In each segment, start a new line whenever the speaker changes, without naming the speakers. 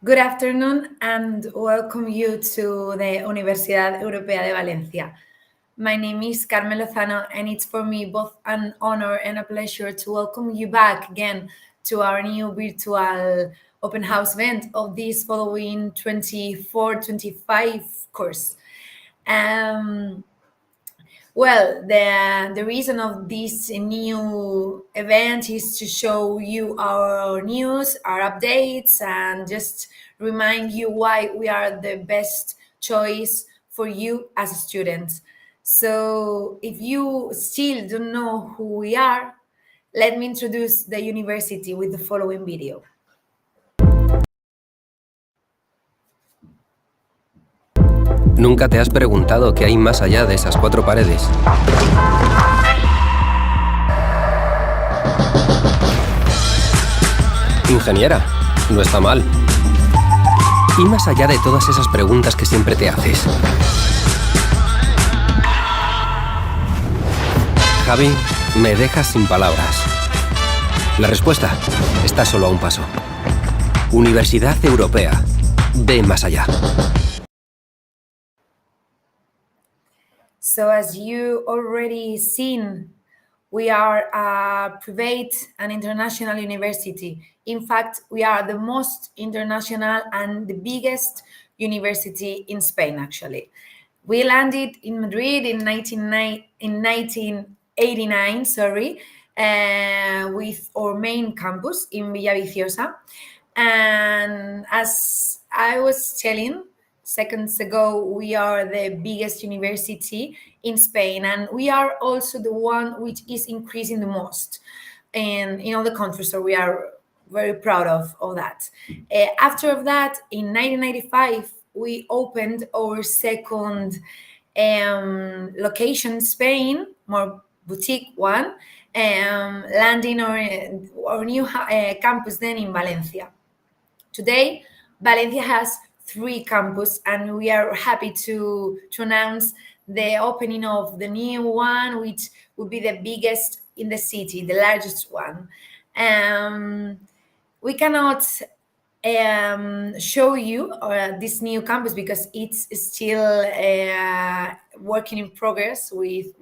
Good afternoon and welcome you to the Universidad Europea de Valencia. My name is Carmen Lozano and it's for me both an honor and a pleasure to welcome you back again to our new virtual open house event of this following 24-25 course. The reason of this new event is to show you our news, our updates, and just remind you why we are the best choice for you as a student. So, if you still don't know who we are, let me introduce the university with the following video.
¿Nunca te has preguntado qué hay más allá de esas cuatro paredes? Ingeniera, no está mal. Y más allá de todas esas preguntas que siempre te haces. Javi, me dejas sin palabras. La respuesta está solo a un paso. Universidad Europea. Ve más allá.
So as you already seen, we are a private and international university. In fact, we are the most international and the biggest university in Spain, actually. We landed in Madrid in 1989, with our main campus in Villaviciosa. And as I was telling seconds ago, we are the biggest university in Spain, and we are also the one which is increasing the most in all the countries. So we are very proud of that. After that, in 1995, we opened our second location in Spain, more boutique one, landing our new campus then in Valencia. Today, Valencia has 3 campus, and we are happy to announce the opening of the new one, which will be the biggest in the city, the largest one. We cannot show you this new campus because it's still working in progress with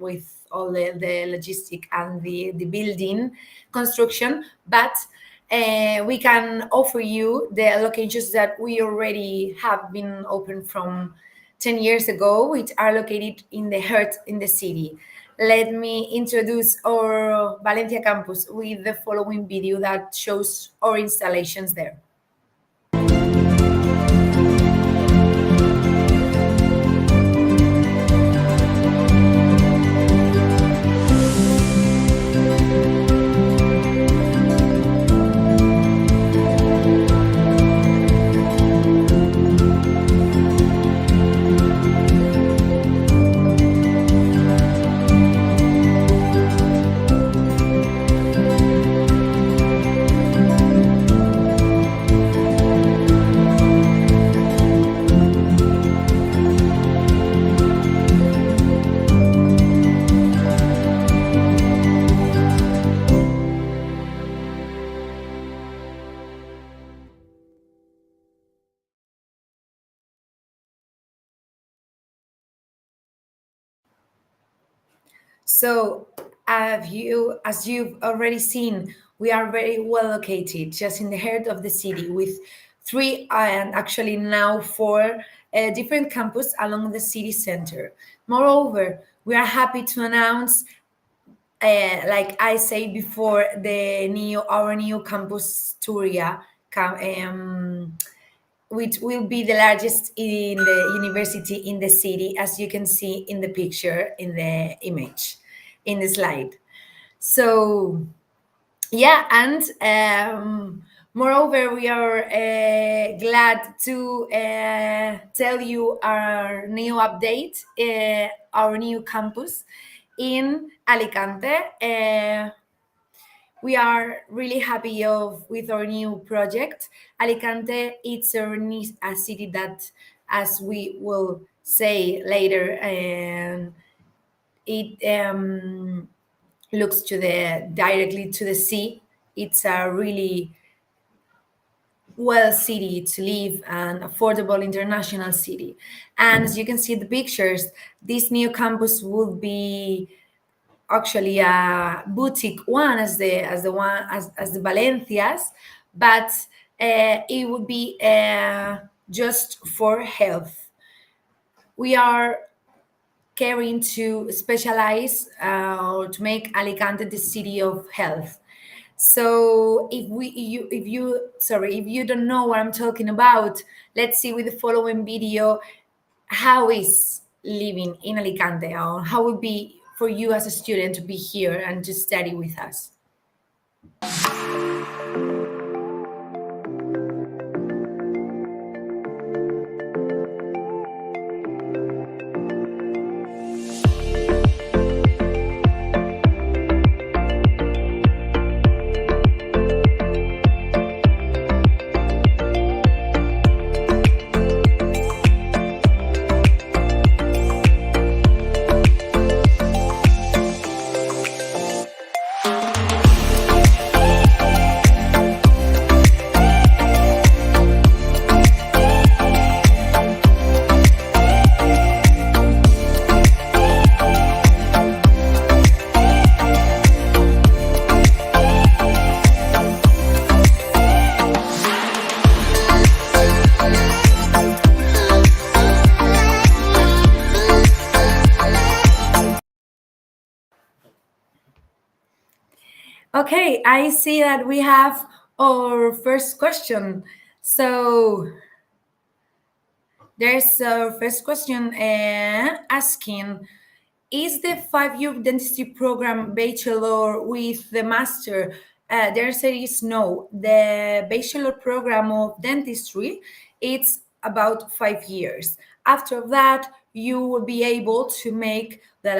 all the logistic and the building construction, but we can offer you the locations that we already have been open from 10 years ago, which are located in the heart in the city. Let me introduce our Valencia campus with the following video that shows our installations there. So, as you've already seen, we are very well located, just in the heart of the city, with 3 and actually now 4 different campus along the city center. Moreover, we are happy to announce, like I said before, our new campus Turia, which will be the largest in the university in the city, as you can see in the picture, in the image, in the slide. So, yeah, and moreover, we are glad to tell you our new update, our new campus in Alicante. We are really happy with our new project. Alicante, it's a city that, as we will say later, it looks directly to the sea. It's a really well city to live, an affordable international city. And as you can see the pictures, this new campus will be actually a boutique one as the Valencias, but it would be just for health. We are caring to specialize or to make Alicante the city of health. So if you don't know what I'm talking about, let's see with the following video how is living in Alicante, or how would be for you as a student to be here and to study with us. Okay, I see that we have our first question. So there's our first question asking, is the 5-year dentistry program bachelor with the master? The answer is no. The bachelor program of dentistry, it's about 5 years. After that, you will be able to make the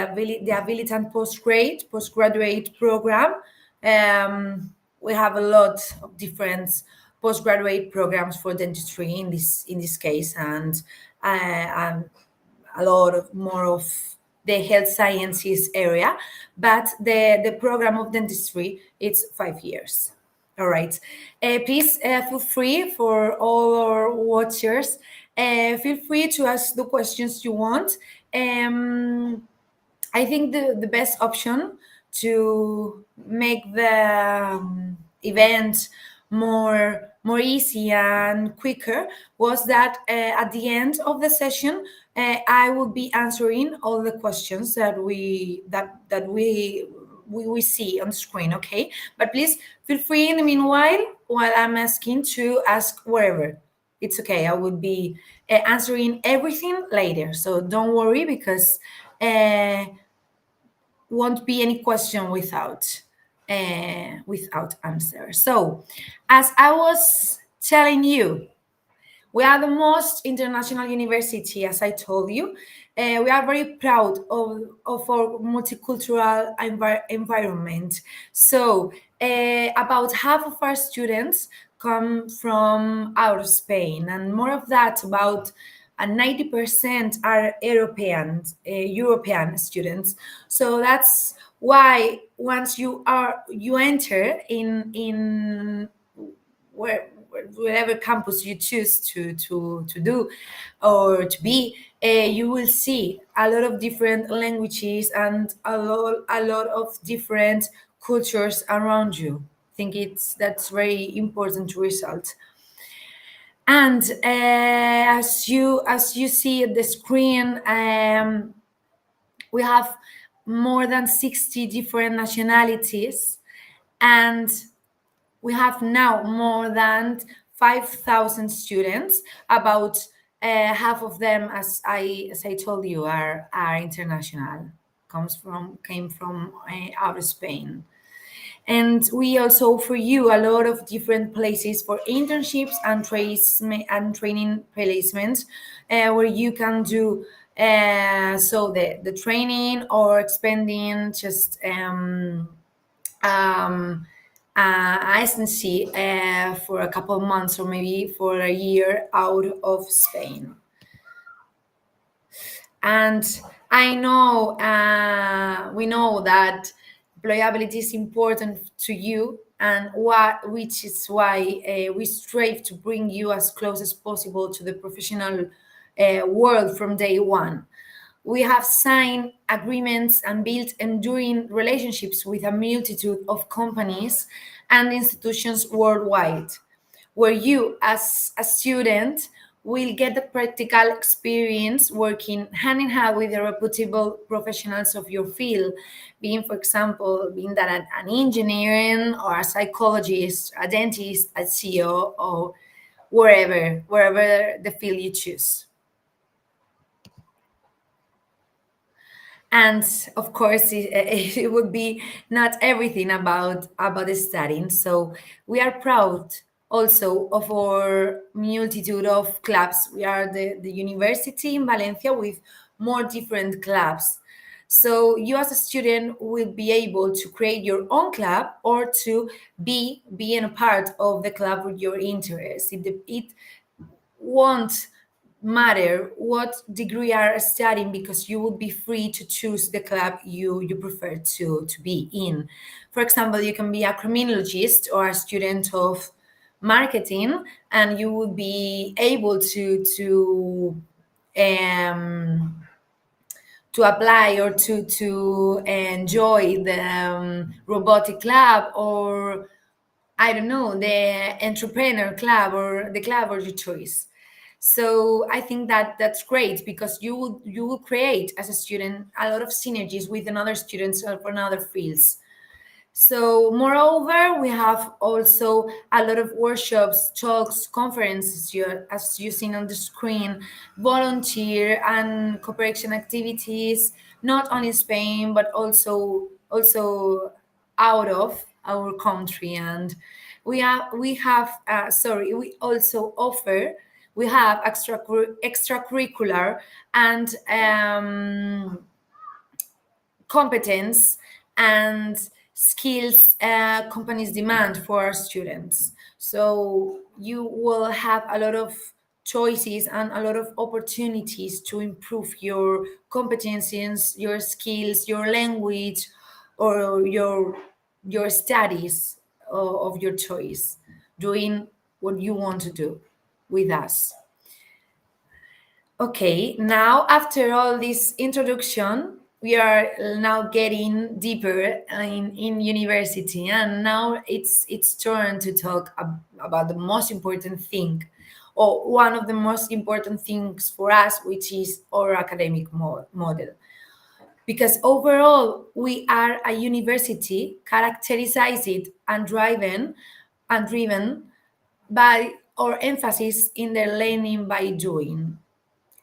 habilitant postgraduate program. We have a lot of different postgraduate programs for dentistry in this case, and a lot of more of the health sciences area, but the program of dentistry, it's 5 years. All right. Please feel free for all our watchers. Feel free to ask the questions you want. I think the best option to make the event more easy and quicker was that at the end of the session I will be answering all the questions that we see on the screen. Okay, but please feel free in the meanwhile while I'm asking to ask wherever. It's okay, I will be answering everything later, so don't worry, because won't be any question without answer. So, as I was telling you, we are the most international university, as I told you. We are very proud of our multicultural environment. So, about half of our students come from out of Spain, and more of that, about 90% are European students. So that's why once you enter in wherever campus you choose to do or to be, you will see a lot of different languages and a lot of different cultures around you. I think that's very important to result. And as you see at the screen, we have more than 60 different nationalities, and we have now more than 5,000 students. About half of them, as I told you, are international. Came from out of Spain. And we also offer you a lot of different places for internships and training placements, where you can do so the training or expanding just residency for a couple of months or maybe for a year out of Spain. And I know we know that employability is important to you, and which is why we strive to bring you as close as possible to the professional world from day one. We have signed agreements and built enduring relationships with a multitude of companies and institutions worldwide, where you, as a student, will get the practical experience working hand in hand with the reputable professionals of your field, being, for example, being that an engineer or a psychologist, a dentist, a CEO, or wherever the field you choose. And of course, it would be not everything about the studying. So we are proud also of our multitude of clubs. We are the university in Valencia with more different clubs. So you as a student will be able to create your own club or to being a part of the club with your interests. It won't matter what degree you are studying, because you will be free to choose the club you prefer to be in. For example, you can be a criminologist or a student of marketing, and you will be able to apply or to enjoy the robotic club, or I don't know, the entrepreneur club or the club of your choice. So I think that that's great, because you will create as a student a lot of synergies with another students from other fields. So moreover, we have also a lot of workshops, talks, conferences, as you seen on the screen, volunteer and cooperation activities, not only in Spain but also out of our country. And we also offer, we have extracurricular and competence and skills companies demand for our students. So you will have a lot of choices and a lot of opportunities to improve your competencies, your skills, your language, or your studies of your choice, doing what you want to do with us. Okay, now after all this introduction, we are now getting deeper in university, and now it's turn to talk about the most important thing, or one of the most important things for us, which is our academic model. Because overall, we are a university characterized and driven by our emphasis in the learning by doing.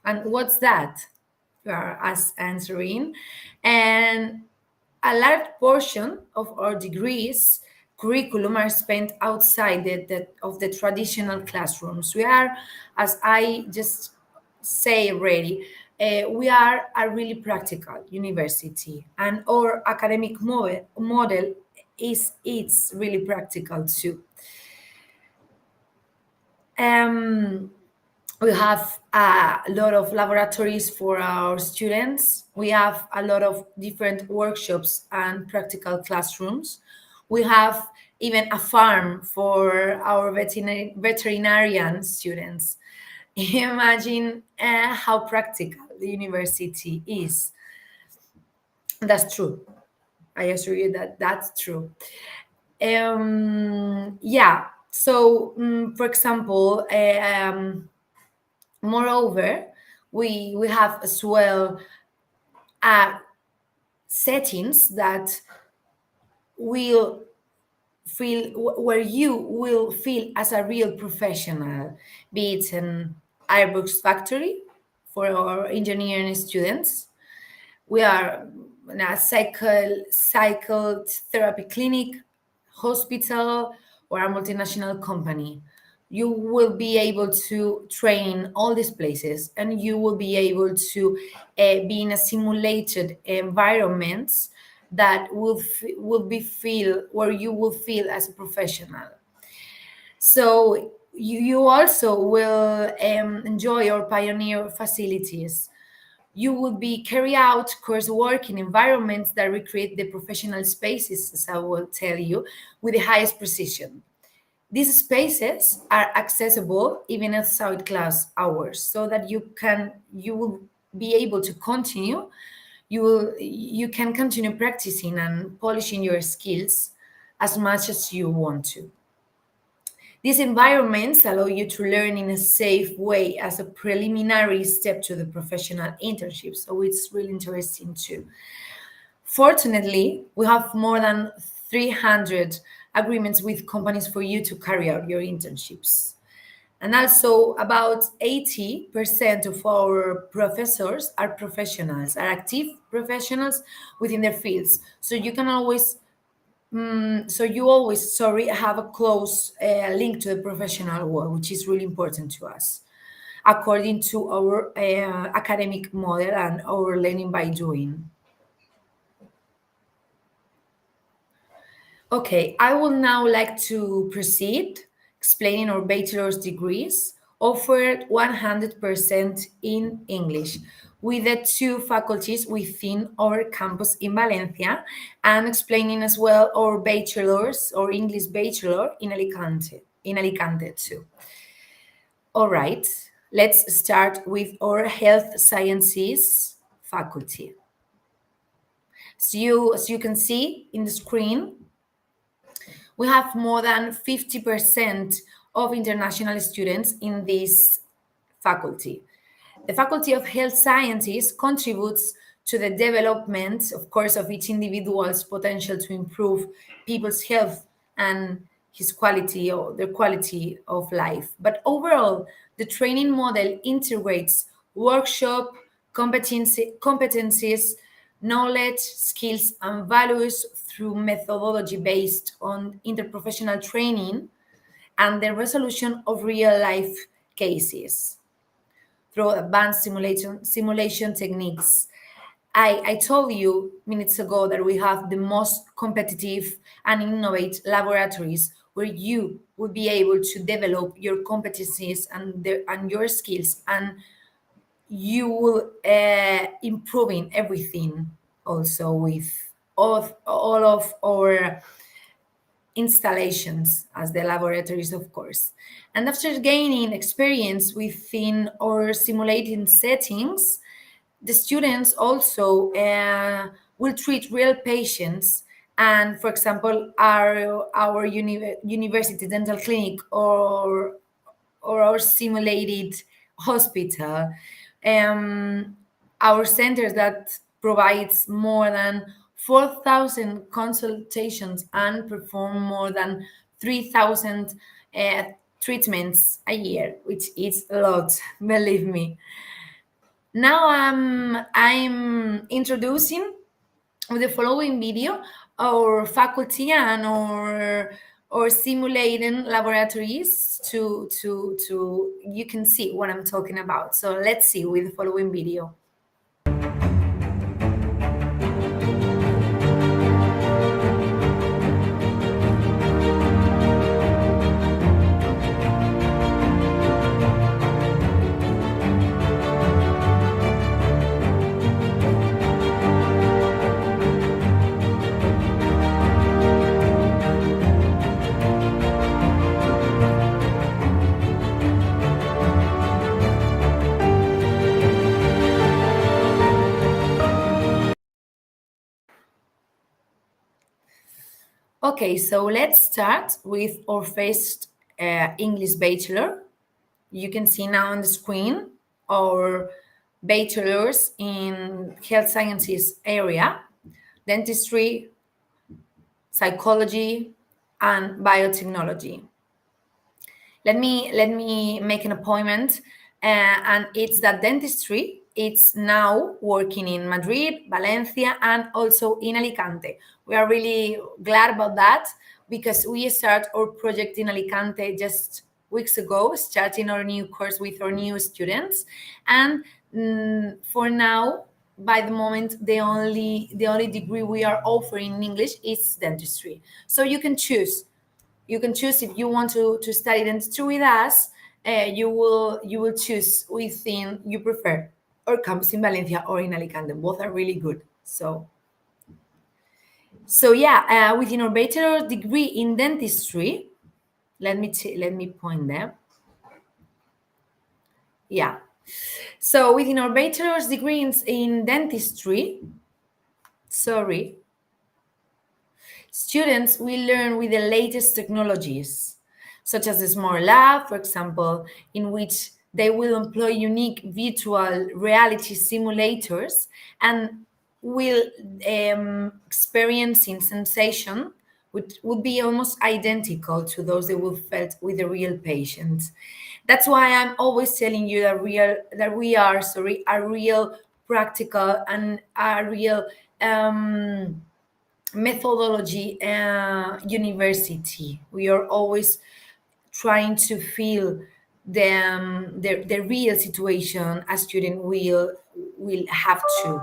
And what's that? You are us answering. And a large portion of our degrees curriculum are spent outside of the traditional classrooms. We are, as I just say already, we are a really practical university, and our academic model it's really practical too. We have a lot of laboratories for our students. We have a lot of different workshops and practical classrooms. We have even a farm for our veterinarian students. Imagine how practical the university is. That's true. I assure you that that's true. Yeah. So, for example, moreover, we have as well settings that will feel where you will feel as a real professional, be it an Airbus factory for our engineering students. We are in a cycle therapy clinic, hospital, or a multinational company. You will be able to train in all these places, and you will be able to be in a simulated environments that will be feel where you will feel as a professional. So you also will enjoy our pioneer facilities. You will be carry out coursework in environments that recreate the professional spaces, as I will tell you, with the highest precision. These spaces are accessible even outside class hours, so that you will be able to continue. You can continue practicing and polishing your skills as much as you want to. These environments allow you to learn in a safe way as a preliminary step to the professional internship. So it's really interesting too. Fortunately, we have more than 300 agreements with companies for you to carry out your internships. And also, about 80% of our professors are professionals, are active professionals within their fields. So you can always have a close link to the professional world, which is really important to us, according to our academic model and our learning by doing. Okay, I would now like to proceed explaining our bachelor's degrees offered 100% in English with the two faculties within our campus in Valencia, and explaining as well our bachelor's or English bachelor in Alicante too. All right, let's start with our health sciences faculty. As you can see in the screen, we have more than 50% of international students in this faculty. The Faculty of Health Sciences contributes to the development, of course, of each individual's potential to improve people's health and his quality or their quality of life. But overall, the training model integrates workshop, competencies, knowledge, skills, and values through methodology based on interprofessional training and the resolution of real-life cases through advanced simulation techniques. I told you minutes ago that we have the most competitive and innovative laboratories where you will be able to develop your competencies and your skills, and you will improving everything also with all of our installations as the laboratories, of course. And after gaining experience within our simulating settings, the students also will treat real patients. And for example, our university dental clinic or our simulated hospital, our centers that provides more than 4,000 consultations and perform more than 3,000 treatments a year, which is a lot, believe me. Now I'm introducing with the following video our faculty and our simulating laboratories to you can see what I'm talking about. So let's see with the following video. Okay, so let's start with our first English bachelor. You can see now on the screen our bachelors in health sciences area, dentistry, psychology, and biotechnology. Let me make an appointment, and it's that dentistry. It's now working in Madrid, Valencia, and also in Alicante. We are really glad about that because we start our project in Alicante just weeks ago, starting our new course with our new students. And for now, by the moment, the only degree we are offering in English is dentistry. So you can choose. You can choose if you want to study dentistry with us. You will choose within you prefer. our campus in Valencia or in Alicante. Both are really good. So yeah, within our bachelor degree in dentistry, let me point there. Yeah. So within our bachelor's degree in dentistry, students will learn with the latest technologies, such as the Smart Lab, for example, in which they will employ unique virtual reality simulators and will experiencing sensation which would be almost identical to those they would felt with the real patient. That's why I'm always telling you that we are a real practical and a real methodology university. We are always trying to feel the real situation a student will have to.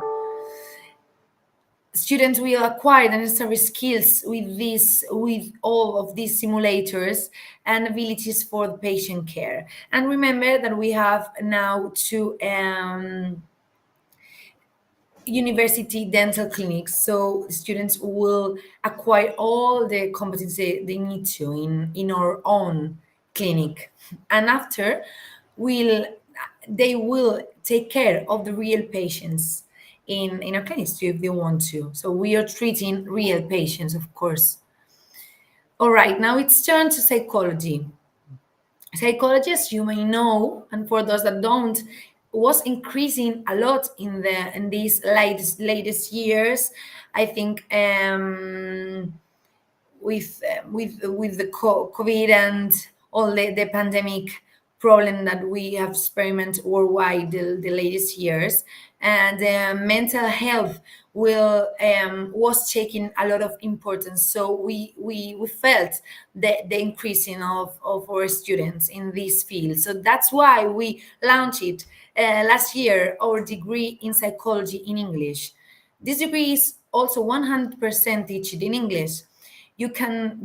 Students will acquire the necessary skills with all of these simulators and abilities for the patient care. And remember that we have now two university dental clinics, so students will acquire all the competency they need to in our own clinic, and after they will take care of the real patients in our clinics too, if they want to. So we are treating real patients, of course. All right, now it's turn to psychology. Psychology, as you may know, and for those that don't, was increasing a lot in these latest years. I think with the COVID and all the pandemic problem that we have experienced worldwide the latest years, and mental health was taking a lot of importance. So we felt the increasing of our students in this field. So that's why we launched it last year, our degree in psychology in English. This degree is also 100% teached in English. You can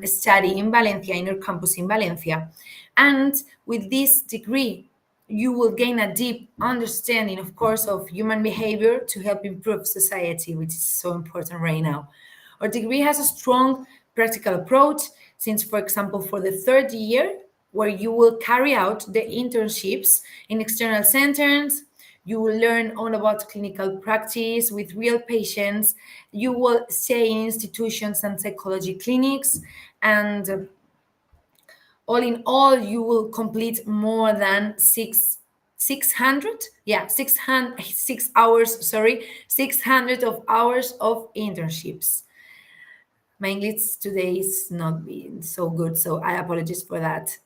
study in Valencia, in our campus in Valencia, and with this degree you will gain a deep understanding, of course, of human behavior to help improve society, which is so important right now. Our degree has a strong practical approach, since, for example, for the third year, where you will carry out the internships in external centers, you will learn all about clinical practice with real patients, you will stay in institutions and psychology clinics, and all in all, you will complete more than 600 of hours of internships. My English today is not being so good, so I apologize for that.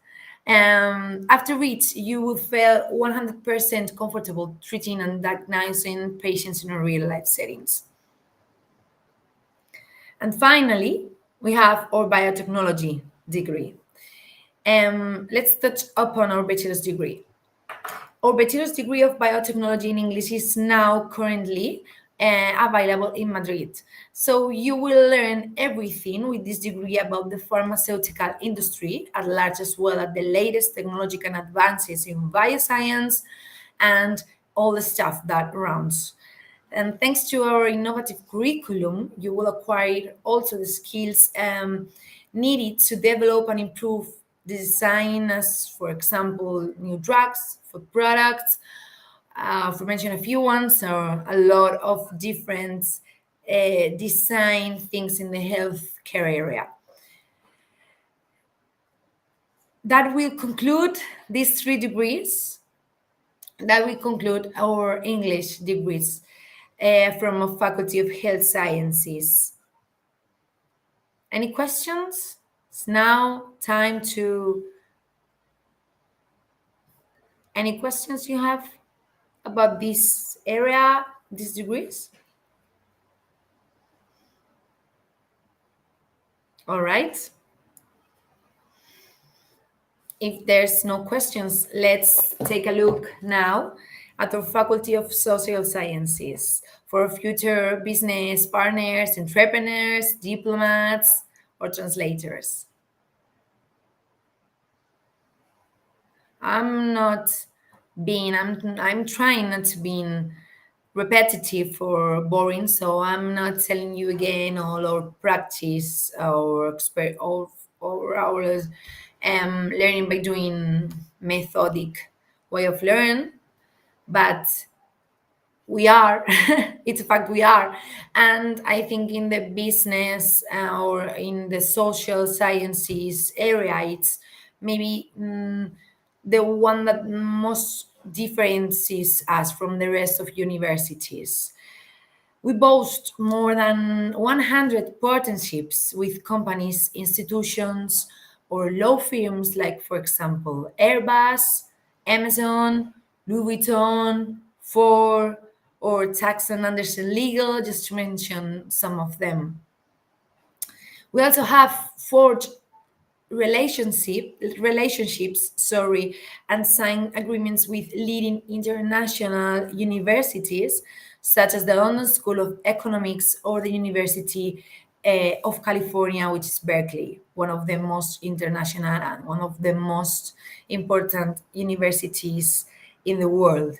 After which, you will feel 100% comfortable treating and diagnosing patients in a real life settings. And finally, we have our biotechnology degree. Let's touch upon our bachelor's degree. Our bachelor's degree of biotechnology in English is now currently available in Madrid. So you will learn everything with this degree about the pharmaceutical industry at large, as well as the latest technological advances in bioscience and all the stuff that runs. And thanks to our innovative curriculum, you will acquire also the skills needed to develop and improve the design, as, for example, new drugs, for products, for mention a few ones, or a lot of different design things in the healthcare area. That will conclude these 3 degrees. That will conclude our English degrees from a Faculty of Health Sciences. Any questions? It's now time to... Any questions you have about this area, these degrees? All right. If there's no questions, let's take a look now at our Faculty of Social Sciences for future business partners, entrepreneurs, diplomats, or translators. I'm not I'm trying not to be repetitive or boring, so I'm not telling you again all our practice or our learning by doing methodic way of learn, but we are it's a fact we are. And I think in the business or in the social sciences area, it's maybe the one that most differentiates us from the rest of universities. We boast more than 100 partnerships with companies, institutions, or law firms like, for example, Airbus, Amazon, Louis Vuitton, Ford, or Tax and Anderson Legal, just to mention some of them. We also have forged relationships, and signed agreements with leading international universities such as the London School of Economics or the University of California, which is Berkeley, one of the most international and one of the most important universities in the world.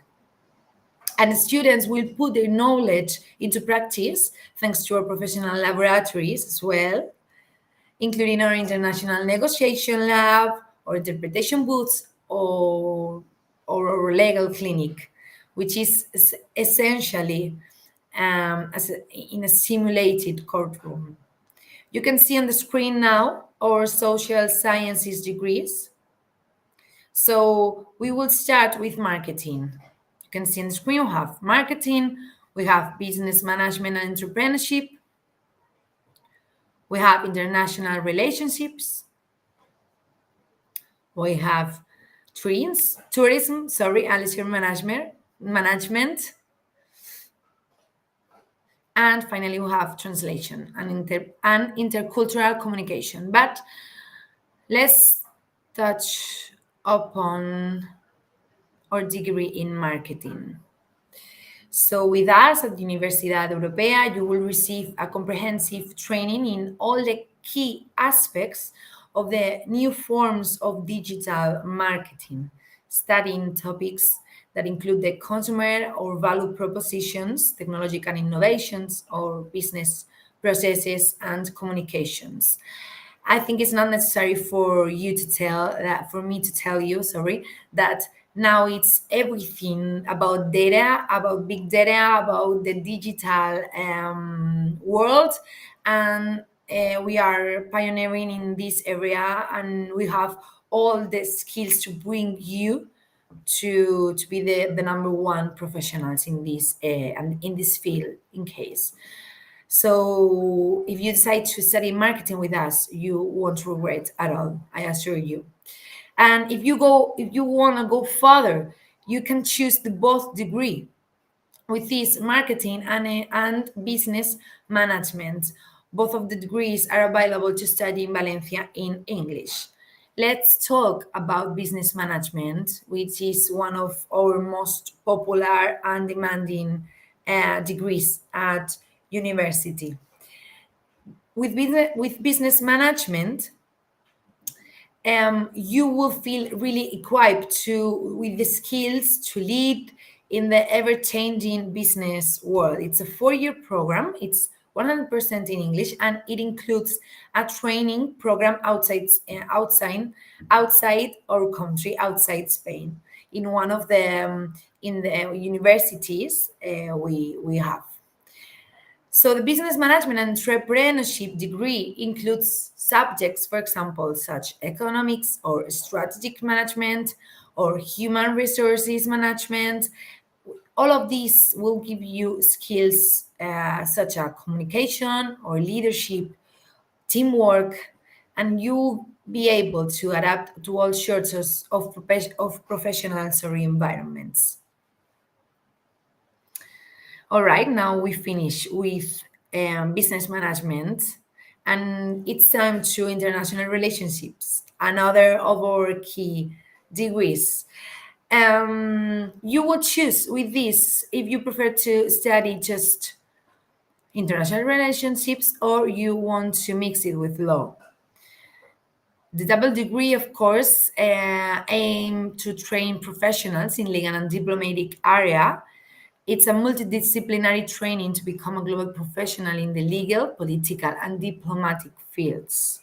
And students will put their knowledge into practice thanks to our professional laboratories as well, including our international negotiation lab, or interpretation booths, or our legal clinic, which is essentially in a simulated courtroom. You can see on the screen now our social sciences degrees. So we will start with marketing. You can see on the screen we have marketing, we have business management and entrepreneurship, we have international relationships, we have tourism, and leisure management, and finally we have translation and intercultural communication. But let's touch upon our degree in marketing. So with us at Universidad Europea, you will receive a comprehensive training in all the key aspects of the new forms of digital marketing, studying topics that include the consumer or value propositions, technological innovations, or business processes and communications. I think it's not necessary for me to tell you, that now it's everything about data, about big data, about the digital world, and we are pioneering in this area, and we have all the skills to bring you to be the number one professionals in this and in this field in case. So if you decide to study marketing with us, you won't regret at all, I assure you. And if you want to go further, you can choose the both degree with this marketing and business management. Both of the degrees are available to study in Valencia in English. Let's talk about business management, which is one of our most popular and demanding degrees at university. With business management, you will feel really equipped with the skills to lead in the ever-changing business world. It's a 4-year program. It's 100% in English, and it includes a training program outside our country, outside Spain, in one of the in the universities we have. So the business management and entrepreneurship degree includes subjects, for example, such economics or strategic management or human resources management. All of these will give you skills such as communication or leadership, teamwork, and you'll be able to adapt to all sorts of professional environments. All right, now we finish with business management, and it's time to international relationships, another of our key degrees. You would choose with this if you prefer to study just international relationships or you want to mix it with law. The double degree, of course, aim to train professionals in legal and diplomatic area. It's a multidisciplinary training to become a global professional in the legal, political, and diplomatic fields.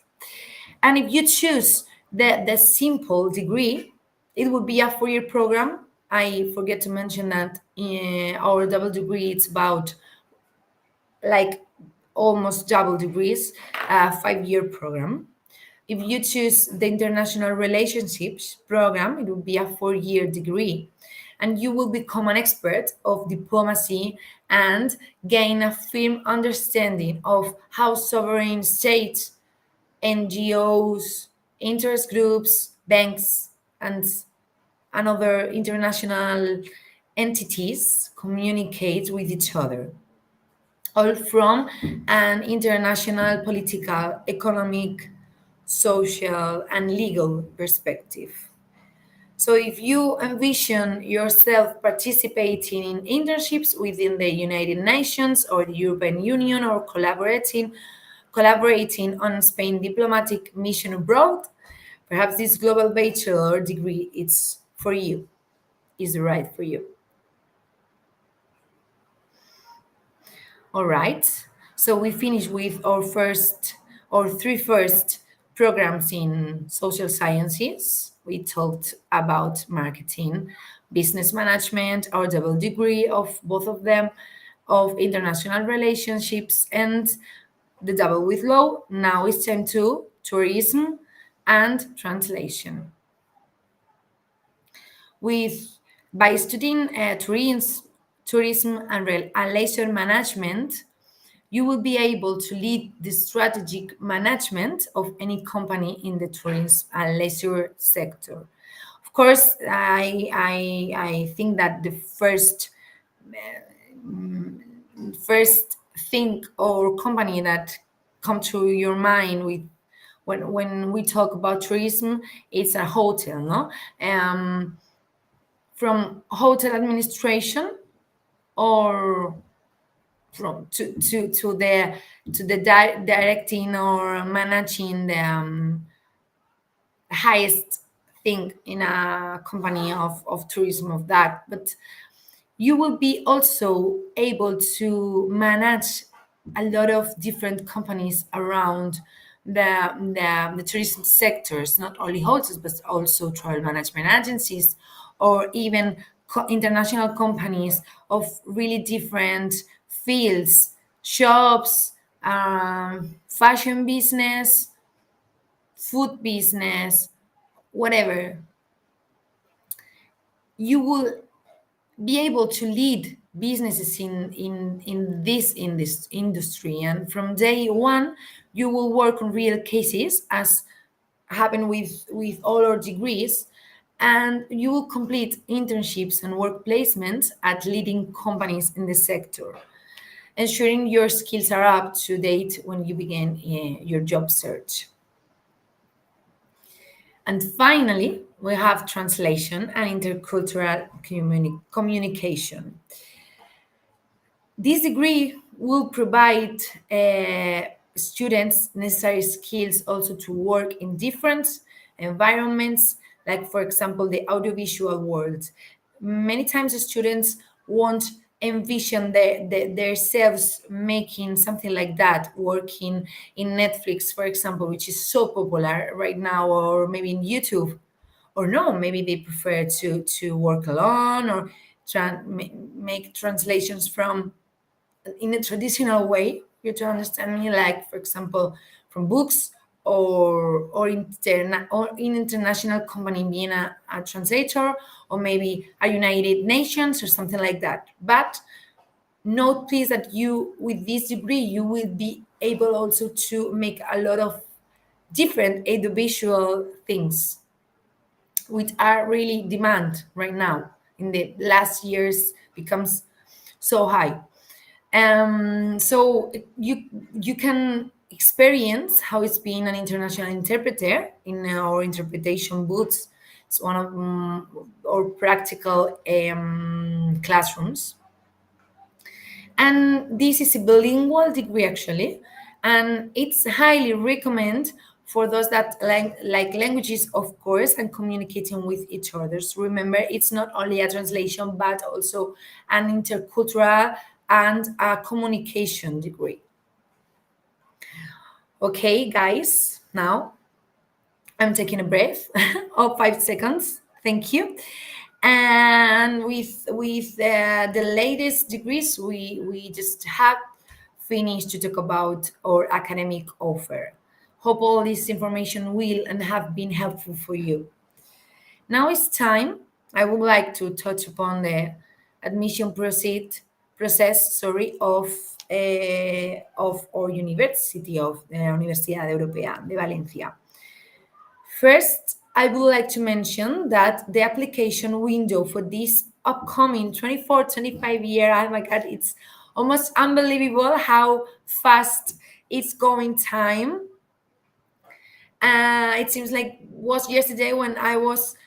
And if you choose the simple degree, it would be a 4-year program. I forget to mention that our double degree, it's about like almost double degrees, 5-year program. If you choose the international relationships program, it will be a 4-year degree. And you will become an expert of diplomacy and gain a firm understanding of how sovereign states, NGOs, interest groups, banks, and other international entities communicate with each other, all from an international political, economic, social, and legal perspective. So if you envision yourself participating in internships within the United Nations or the European Union, or collaborating on Spain diplomatic mission abroad, perhaps this global bachelor degree is for you, is right for you. All right. So we finished with our three first programs in social sciences. We talked about marketing, business management, our double degree of both of them, of international relationships, and the double with law. Now it's time to tourism and translation. By studying tourism and leisure management, you will be able to lead the strategic management of any company in the tourism and leisure sector. Of course, I think that the first thing or company that come to your mind with when we talk about tourism, it's a hotel, no? From hotel administration or from to the directing or managing the highest thing in a company of tourism of that. But you will be also able to manage a lot of different companies around the tourism sectors, not only hotels, but also travel management agencies, or even international companies of really different fields, shops, fashion business, food business, whatever. You will be able to lead businesses in this industry, and from day one you will work on real cases, as happened with all our degrees, and you will complete internships and work placements at leading companies in the sector, ensuring your skills are up to date when you begin your job search. And finally, we have translation and intercultural communication. This degree will provide students necessary skills also to work in different environments, like, for example, the audiovisual world. Many times the students won't envision themselves making something like that, working in Netflix, for example, which is so popular right now, or maybe in YouTube, or no, maybe they prefer to work alone, or make translations from in a traditional way. You to understand me, like, for example, from books, or in international company being a translator, or maybe a United Nations or something like that. But note please that you, with this degree, you will be able also to make a lot of different audiovisual things, which are really demand right now in the last years, becomes so high. So you can experience how it's being an international interpreter in our interpretation booths. It's one of our practical classrooms. And this is a bilingual degree, actually, and it's highly recommended For those that like languages, of course, and communicating with each other. So remember, it's not only a translation, but also an intercultural and a communication degree. Okay, guys, now I'm taking a breath of 5 seconds. Thank you. And with the latest degrees, we just have finished to talk about our academic offer. Hope all this information will and have been helpful for you. Now it's time. I would like to touch upon the admission process, of our university, of the Universidad Europea de Valencia. First, I would like to mention that the application window for this upcoming 24-25 year, oh my God, it's almost unbelievable how fast it's going time. It seems like was yesterday when I was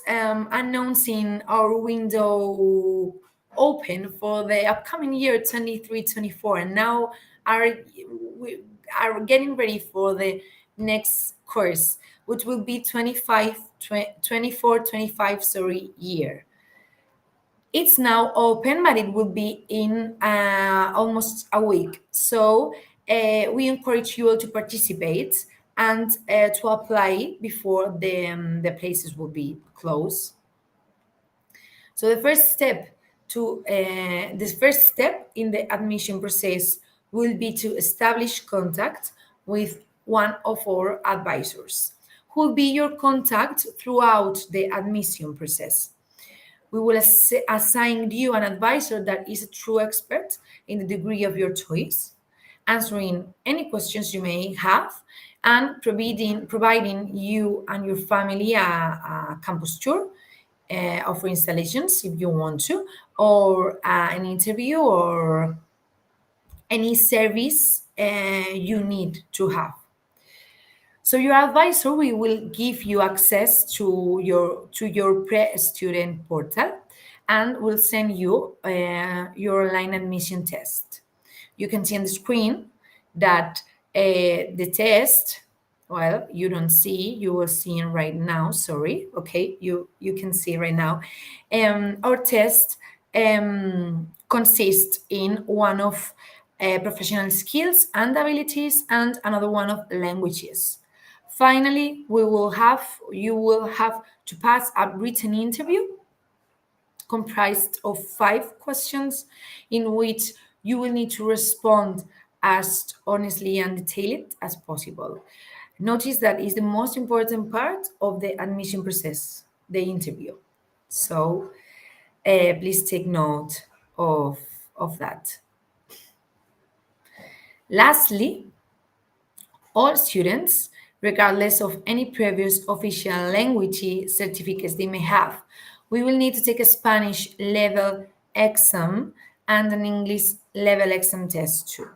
announcing our window open for the upcoming year 23-24, and now we are getting ready for the next course, which will be 24-25 year. It's now open, but it will be in almost a week. So we encourage you all to participate and to apply before the places will be closed. So the first step in the admission process will be to establish contact with one of our advisors, who will be your contact throughout the admission process. We will assign you an advisor that is a true expert in the degree of your choice, answering any questions you may have, and providing you and your family a campus tour of installations if you want to, or an interview, or any service you need to have. So your advisor will give you access to your pre-student portal and will send you your online admission test. You can see on the screen that the test, well, you don't see, you will see it right now, sorry, okay, you can see right now. Our test consists in one of professional skills and abilities and another one of languages. Finally, you will have to pass a written interview comprised of 5 questions in which you will need to respond as honestly and detailed as possible. Notice that is the most important part of the admission process, the interview. So please take note of that. Lastly, all students, regardless of any previous official language certificates they may have, we will need to take a Spanish level exam and an English level exam test too.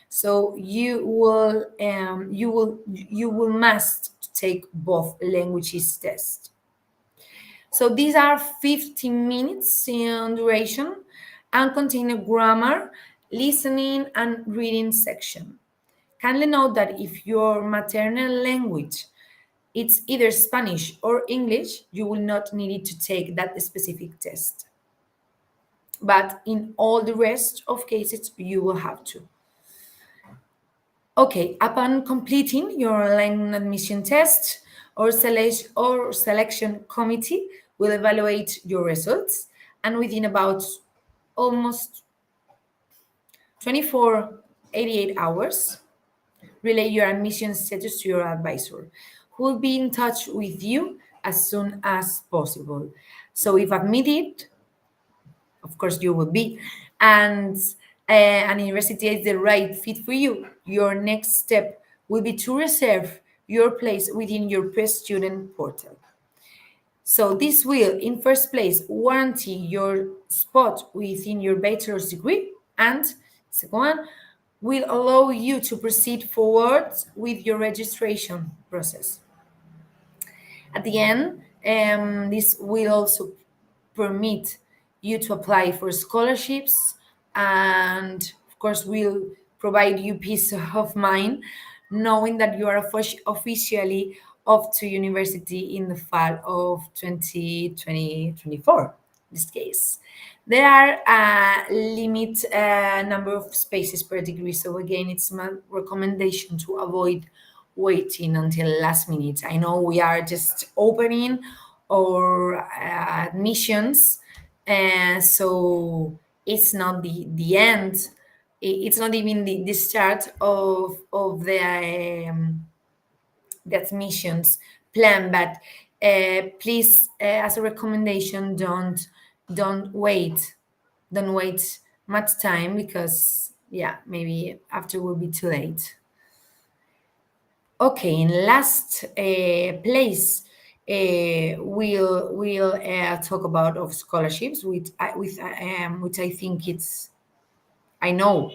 So you will must take both languages test. So these are 15 minutes in duration and contain a grammar, listening, and reading section. Kindly note that if your maternal language it's either Spanish or English, you will not need to take that specific test. But in all the rest of cases, you will have to. Okay, upon completing your online admission test, our selection committee will evaluate your results, and within about almost 88 hours, relay your admission status to your advisor, who will be in touch with you as soon as possible. So if admitted, of course you will be, and an university is the right fit for you, your next step will be to reserve your place within your pre-student portal. So this will, in first place, guarantee your spot within your bachelor's degree, and second one, will allow you to proceed forward with your registration process. At the end, this will also permit you to apply for scholarships, and of course will provide you peace of mind knowing that you are officially off to university in the fall of 2024, in this case. There are a limit number of spaces per degree, so again, it's my recommendation to avoid waiting until last minute. I know we are just opening our admissions, and so it's not the end. It's not even the start of the admissions plan. But please, as a recommendation, don't wait, don't wait much time, because yeah, maybe after will be too late. Okay, in last place, we'll talk about of scholarships, which I think I know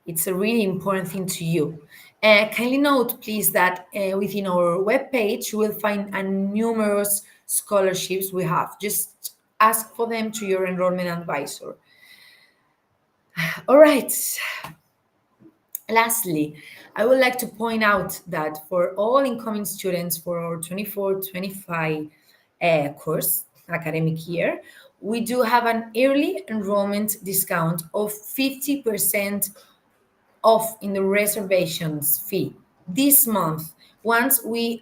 it's a really important thing to you. Kindly note, please, that within our webpage, you will find a numerous scholarships we have. Just ask for them to your enrollment advisor. All right. Lastly, I would like to point out that for all incoming students for our 24-25 course academic year, we do have an early enrollment discount of 50% off in the reservations fee this month. Once we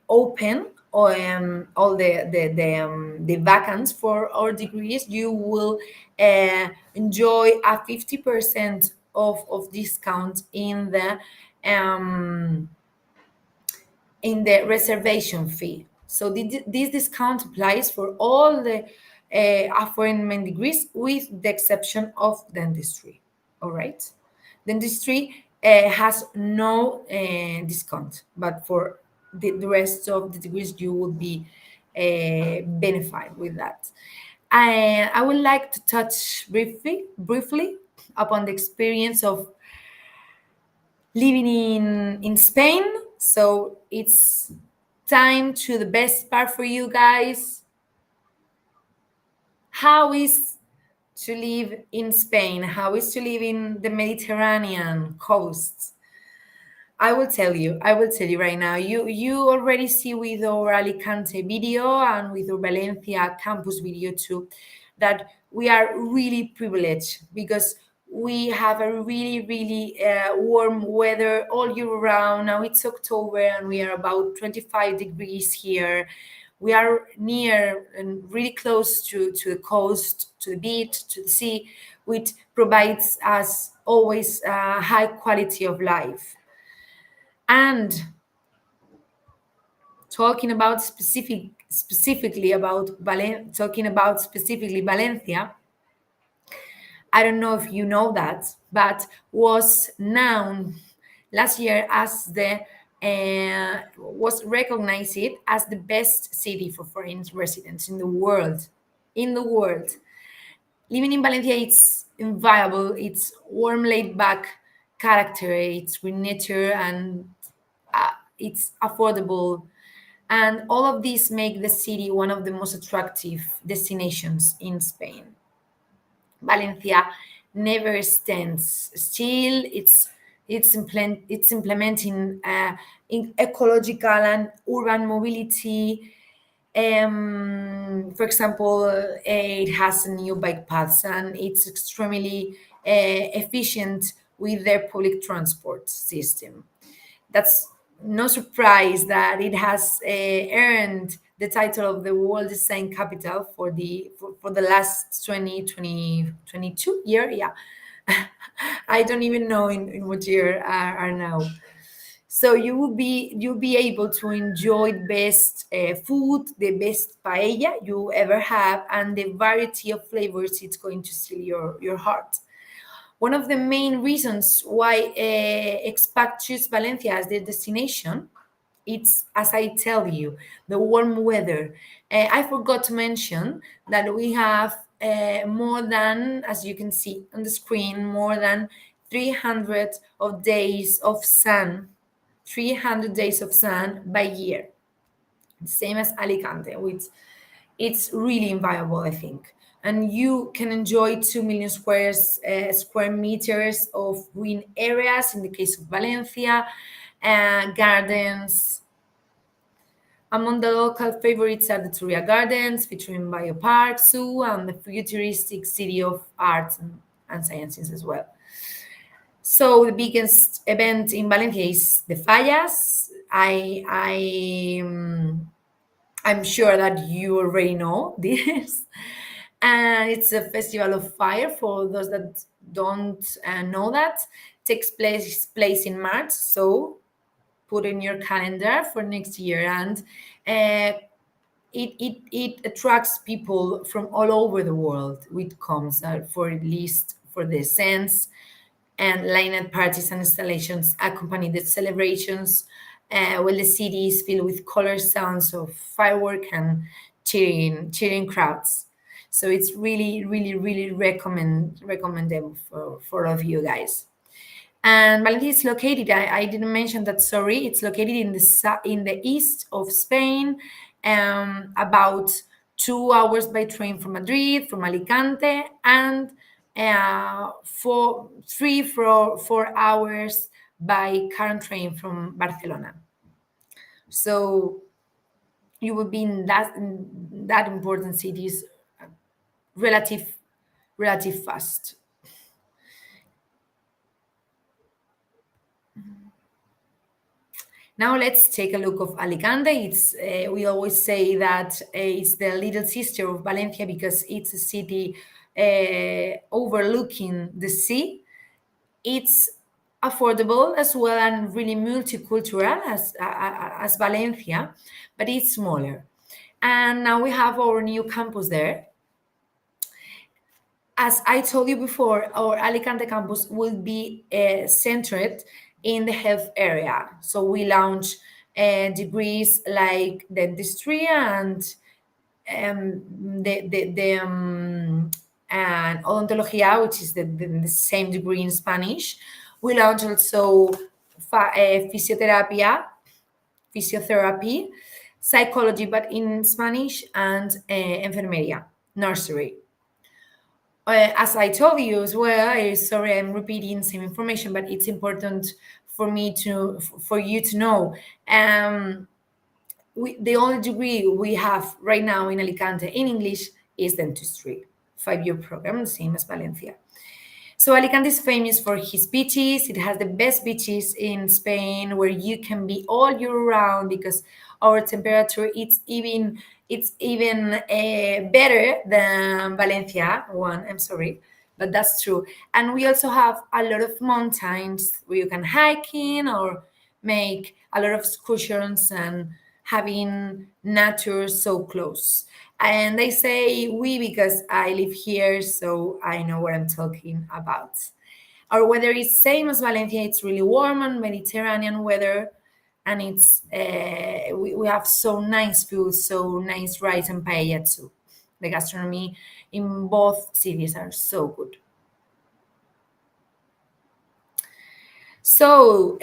open all the vacants for our degrees, you will enjoy a 50% of discount in the reservation fee. So this discount applies for all the aforementioned degrees, with the exception of dentistry. All right. Dentistry has no discount, but for the rest of the degrees, you will be benefited with that. I would like to touch briefly upon the experience of living in Spain. So it's time to the best part for you guys. How is to live in Spain? How is to live in the Mediterranean coast? I will tell you right now. You already see with our Alicante video and with our Valencia campus video too, that we are really privileged, because we have a really warm weather all year round. Now it's October and we are about 25 degrees here. We are near and really close to the coast, to the beach, to the sea, which provides us always a high quality of life. And talking about specifically Valencia, I don't know if you know that, but was known last year as was recognized as the best city for foreign residents in the world. Living in Valencia, it's inviolable, it's warm, laid back character, it's green nature, and it's affordable. And all of these make the city one of the most attractive destinations in Spain. Valencia never stands still. It's implementing in ecological and urban mobility. For example, it has new bike paths, and it's extremely efficient with their public transport system. That's no surprise that it has earned the title of the World Design Capital for the last 2022 year. Yeah, I don't even know in what year are now. So you'll be able to enjoy the best food, the best paella you ever have, and the variety of flavors. It's going to steal your heart. One of the main reasons why expats choose Valencia as their destination, it's, as I tell you, the warm weather. I forgot to mention that we have more than, as you can see on the screen, more than 300 of days of sun, 300 days of sun by year. Same as Alicante, which it's really inviolable, I think. and you can enjoy 2 million square meters of green areas in the case of Valencia, gardens. Among the local favorites are the Turia Gardens, featuring Biopark, Zoo, and the futuristic City of Arts and Sciences as well. So the biggest event in Valencia is the Fallas. I'm sure that you already know this. And it's a festival of fire. For those that don't know that, takes place in March. So put in your calendar for next year, and it attracts people from all over the world, which comes for at least for the sense, and lineup parties and installations accompany the celebrations, while the city is filled with color sounds of firework and cheering crowds. So it's really, really, really recommendable for all of you guys. And Valencia is located, I didn't mention that, sorry, it's located in the east of Spain, about 2 hours by train from Madrid, from Alicante, and 4 hours by car and train from Barcelona. So you will be in that important cities relative fast. Now let's take a look of Alicante. It's we always say that it's the little sister of Valencia because it's a city overlooking the sea. It's affordable as well and really multicultural as Valencia, but it's smaller. And now we have our new campus there. As I told you before, our Alicante campus will be centered in the health area. So we launch degrees like dentistry and and odontología, which is the same degree in Spanish. We launch also physiotherapy, psychology, but in Spanish, and enfermería, nursery. As I told you as well, sorry, I'm repeating same information, but it's important for you to know. The only degree we have right now in Alicante in English is dentistry, 5-year program, same as Valencia. So Alicante is famous for his beaches. It has the best beaches in Spain, where you can be all year round because our temperature it's even better than Valencia one. I'm sorry, but that's true. And we also have a lot of mountains where you can hike in or make a lot of excursions and having nature so close. And I say we because I live here, so I know what I'm talking about. Our weather is same as Valencia. It's really warm and Mediterranean weather, and it's we have so nice food, so nice rice and paella too. The gastronomy in both cities are so good. So,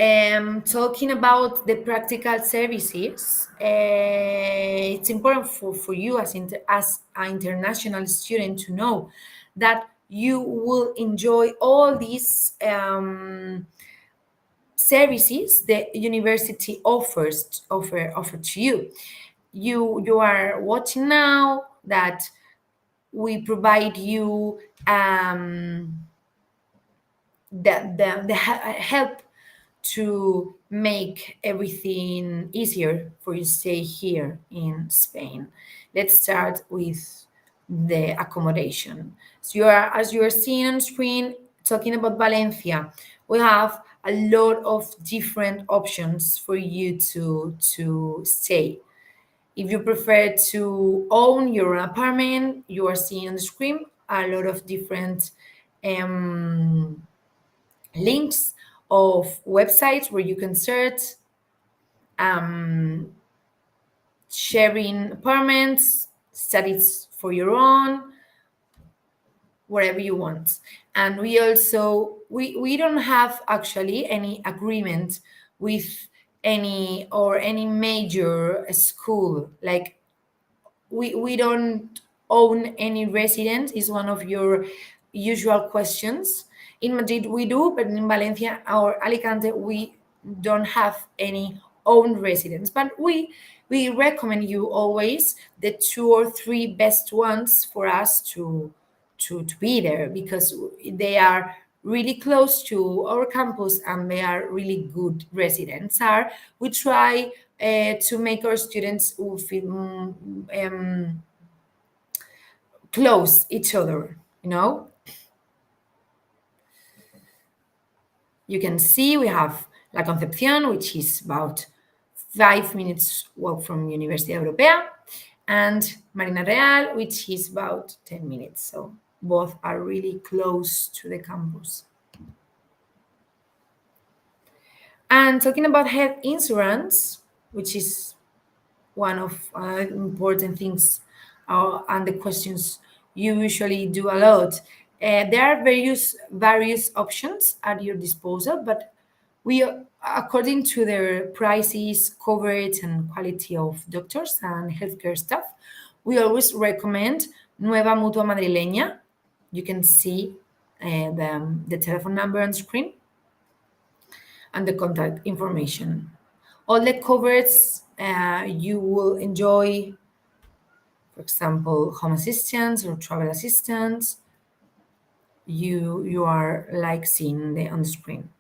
talking about the practical services, it's important for you as an international student to know that you will enjoy all these services the university offer to you. You are watching now that we provide you the help to make everything easier for you to stay here in Spain. Let's start with the accommodation. So as you are seeing on screen, talking about Valencia, we have a lot of different options for you to stay. If you prefer to own your apartment, you are seeing on the screen a lot of different links of websites where you can search sharing apartments, studies for your own, whatever you want. And we also we don't have actually any agreement with any major school. Like we don't own any residence? Is one of your usual questions. In Madrid we do, but in Valencia or Alicante we don't have any own residence. But we recommend you always the 2 or 3 best ones for us to be there, because they are really close to our campus and they are really good residents. We try to make our students who feel close each other, you know. You can see we have La Concepción, which is about 5 minutes walk from Universidad Europea, and Marina Real, which is about 10 minutes. So both are really close to the campus. And talking about health insurance, which is one of important things and the questions you usually do a lot. There are various options at your disposal, but we, according to their prices, coverage, and quality of doctors and healthcare staff, we always recommend Nueva Mutua Madrileña. You can see the telephone number on screen and the contact information. All the coverage you will enjoy, for example, home assistance or travel assistance, you are like seeing on the screen.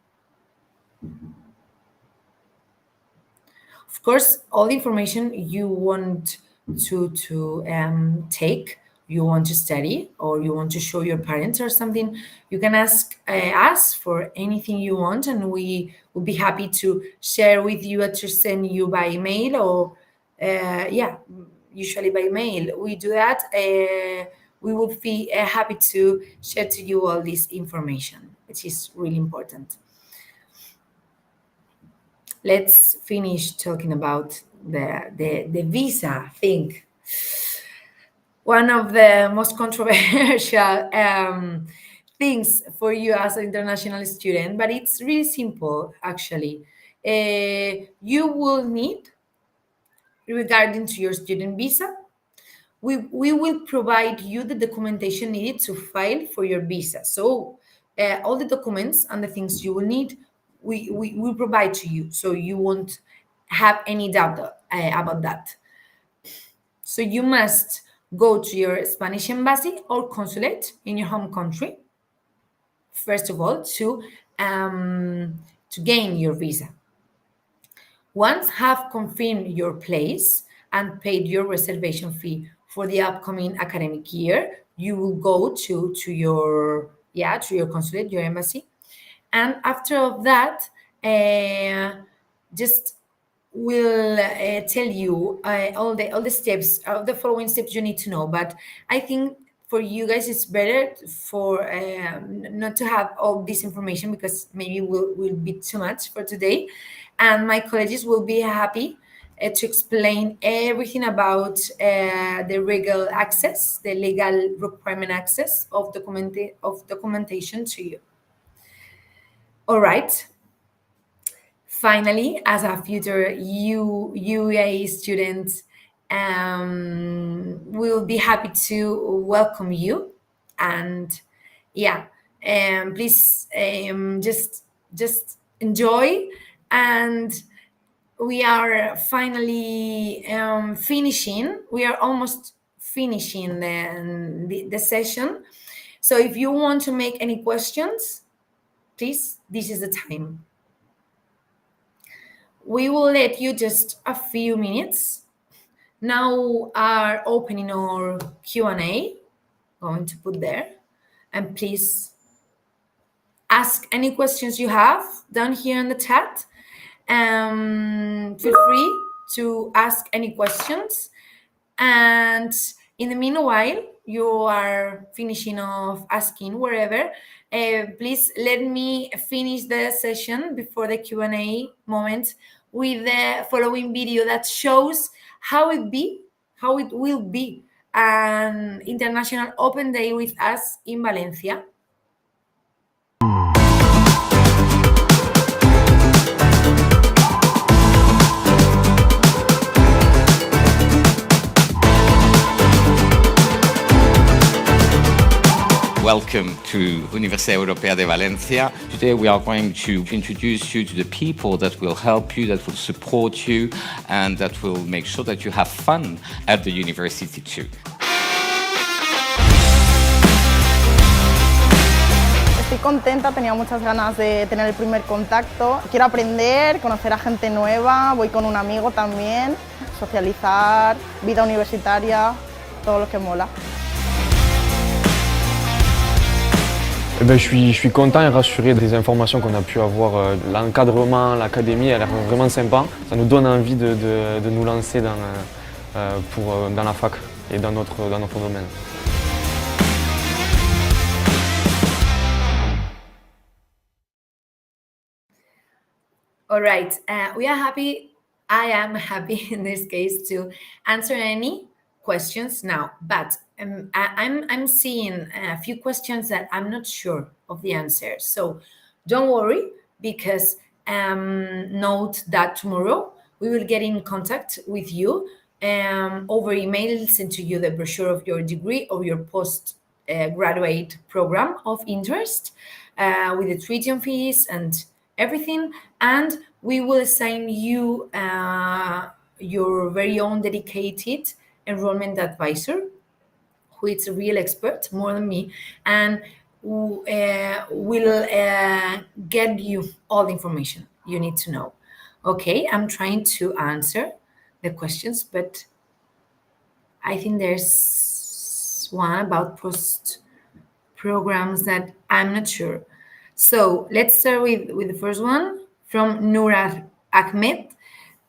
Of course, all the information you want to take, you want to study, or you want to show your parents or something, you can ask us for anything you want, and we will be happy to share with you or to send you by email, or usually by mail. We do that. We will be happy to share to you all this information, which is really important. Let's finish talking about the visa thing. One of the most controversial things for you as an international student, but it's really simple, actually. You will need, regarding to your student visa, we will provide you the documentation needed to file for your visa. So all the documents and the things you will need, we will provide to you, so you won't have any doubt about that. So you must go to your Spanish embassy or consulate in your home country, first of all, to gain your visa. Once have confirmed your place and paid your reservation fee for the upcoming academic year, you will go to your consulate, your embassy, and after of that, just will tell you all the steps, the following steps you need to know. But I think for you guys, it's better for not to have all this information, because maybe will be too much for today. And my colleagues will be happy to explain everything about the legal access, the legal requirement access of documentation to you. All right. Finally, as a future UAE student, we'll be happy to welcome you. And please just enjoy. And we are finally finishing. We are almost finishing the session. So if you want to make any questions, please, this is the time. We will let you just a few minutes. Now are opening our Q&A, going to put there, and please ask any questions you have down here in the chat. Feel free to ask any questions. And in the meanwhile, you are finishing off asking wherever, please let me finish the session before the Q&A moment with the following video that shows how it will be an International Open Day with us in Valencia.
Welcome to Universidad Europea de Valencia. Today we are going to introduce you to the people that will help you, that will support you, and that will make sure that you have fun at the university too.
Estoy contenta, tenía muchas ganas de tener el primer contacto. Quiero aprender, conocer a gente nueva, voy con un amigo también, socializar, vida universitaria, todo lo que mola.
Je suis content et rassuré des informations qu'on a pu avoir. L'encadrement, l'académie, elle a l'air vraiment sympa. Ça nous donne envie de nous lancer dans la fac et dans notre domaine.
All right, we are happy. I am happy in this case to answer any questions now, but I'm seeing a few questions that I'm not sure of the answer. So don't worry, because note that tomorrow we will get in contact with you over email, send to you the brochure of your degree or your post-graduate program of interest with the tuition fees and everything, and we will assign you your very own dedicated enrollment advisor, who is a real expert, more than me, and will get you all the information you need to know. Okay, I'm trying to answer the questions, but I think there's one about post programs that I'm not sure. So let's start with the first one from Noura Ahmed,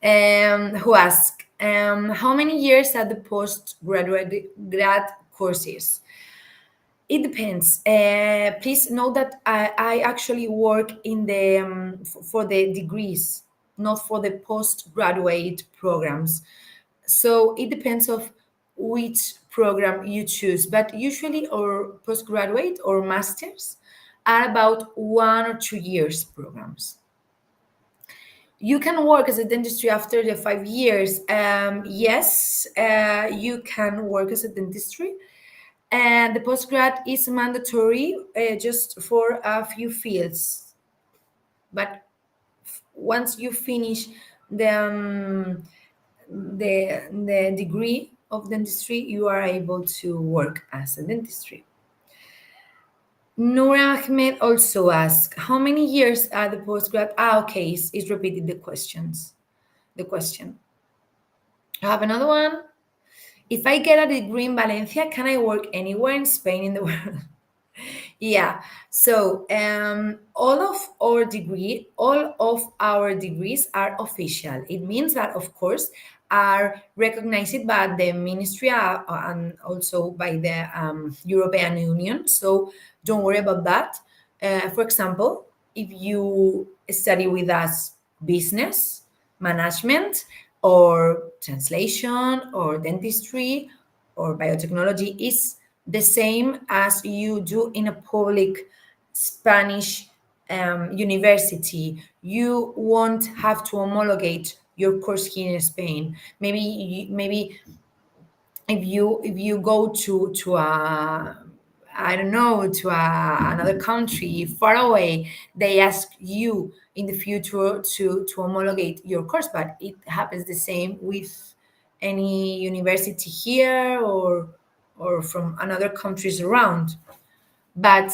who asked, how many years are the postgraduate grad courses? It depends. Please note that I actually work in the for the degrees, not for the postgraduate programs. So it depends of which program you choose, but usually our postgraduate or masters are about 1 or 2 years programs. You can work as a dentistry after the 5 years. Yes, you can work as a dentistry, and the postgrad is mandatory just for a few fields. But once you finish the degree of dentistry, you are able to work as a dentistry. Noura Ahmed also asked, how many years are the postgrad? Okay, it's repeated the question. I have another one. If I get a degree in Valencia, can I work anywhere in Spain in the world? Yeah, so all of our degrees are official. It means that, of course, are recognized by the ministry and also by the European Union. So don't worry about that. For example, if you study with us business, management, or translation, or dentistry, or biotechnology, is the same as you do in a public Spanish university. You won't have to homologate your course here in Spain. Maybe if you go to a, I don't know, to another country far away, they ask you in the future to homologate your course, but it happens the same with any university here or from another countries around. But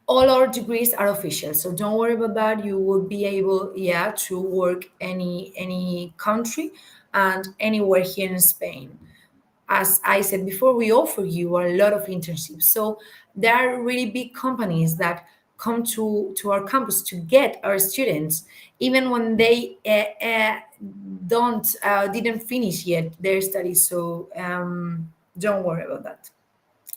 all our degrees are official, so don't worry about that. You will be able, to work any country and anywhere here in Spain. As I said before, we offer you a lot of internships. So there are really big companies that come to our campus to get our students, even when they didn't finish yet their studies. So don't worry about that.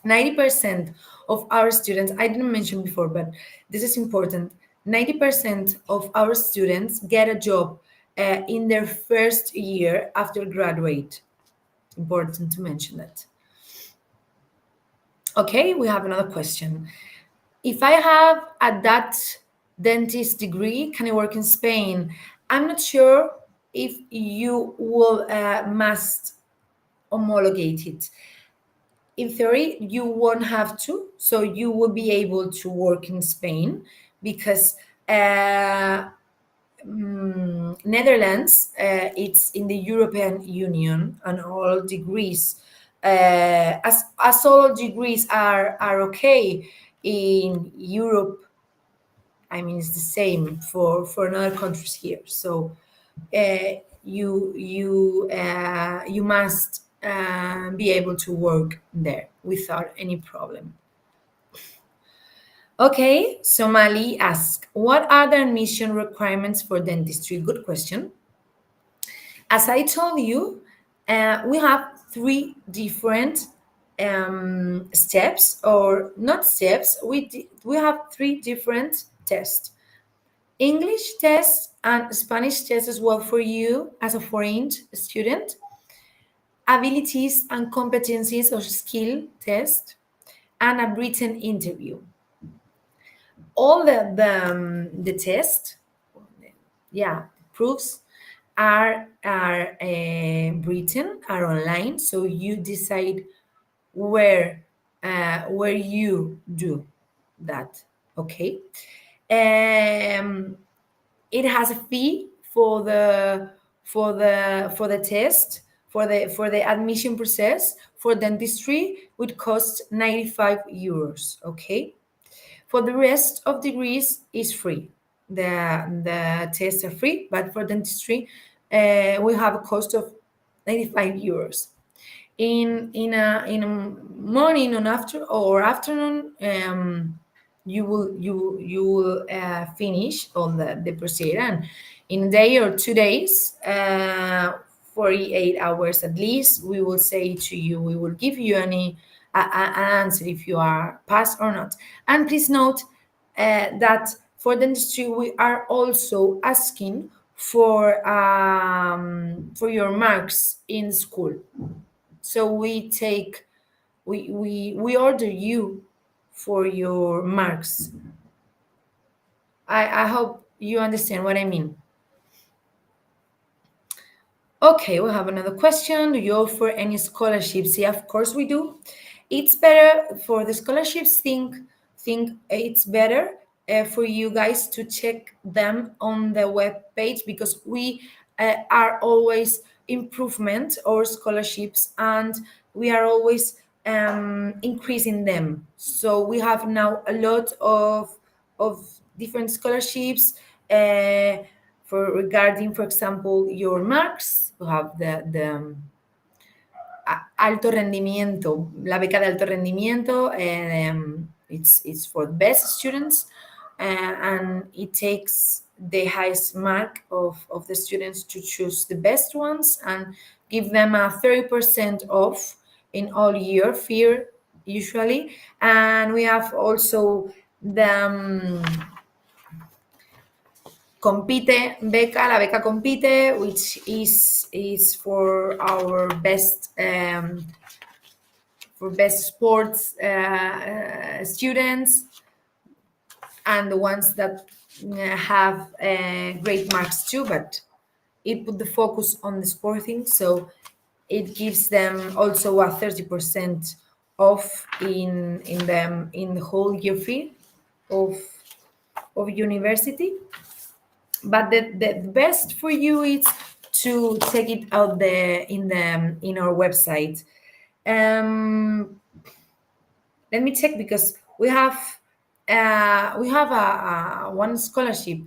90% of our students, I didn't mention before, but this is important. 90% of our students get a job in their first year after graduate. Important to mention that. Okay, we have another question. If I have that dentist degree, can I work in Spain? I'm not sure if you will must homologate it. in theory, you won't have to. So you will be able to work in Spain because Netherlands, it's in the European Union, and all degrees, as all degrees are okay in Europe. I mean, it's the same for other countries here. So you must be able to work there without any problem. Okay, Somali asks, what are the admission requirements for dentistry? Good question. As I told you, we have 3 different steps, or not steps. We have 3 different tests: English test and Spanish test as well for you as a foreign student, abilities and competencies or skill test, and a written interview. All the test, proofs are written, are online, so you decide where you do that. Okay. It has a fee for the test, for the admission process. For dentistry, would cost 95 euros. Okay. For the rest of degrees is free. The tests are free, but for dentistry, we have a cost of 95 euros. In a morning or afternoon, you will finish all the procedure, and in a day or 2 days, 48 hours at least, we will say to you, we will give you an answer if you are passed or not. And please note that for dentistry, we are also asking for your marks in school. So we order you for your marks. I hope you understand what I mean. Okay, we have another question. Do you offer any scholarships? Yeah, of course we do. It's better for the scholarships. Think it's better for you guys to check them on the web page, because we are always improvement our scholarships, and we are always increasing them. So we have now a lot of different scholarships regarding, for example, your marks. We have the alto rendimiento, la beca de alto rendimiento, and it's for the best students, and it takes the highest mark of the students to choose the best ones and give them a 30% off in all year fee usually. And we have also the Compite beca, la beca Compite, which is for our best sports students, and the ones that have great marks too, but it put the focus on the sporting, so it gives them also a 30% off in the whole year fee of university. But the best for you is to take it out there in our website. Let me check, because we have one scholarship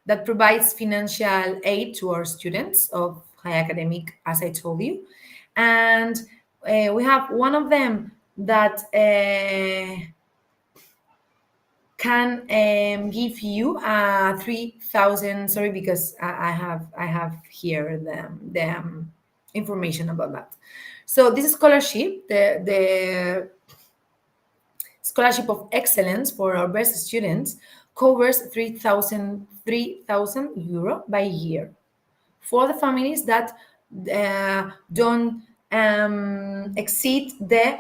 that provides financial aid to our students of high academic, as I told you, and we have one of them that can give you 3,000. Sorry, because I have here the information about that. So this scholarship, the scholarship of excellence for our best students, covers 3,000 euro by year for the families that don't exceed the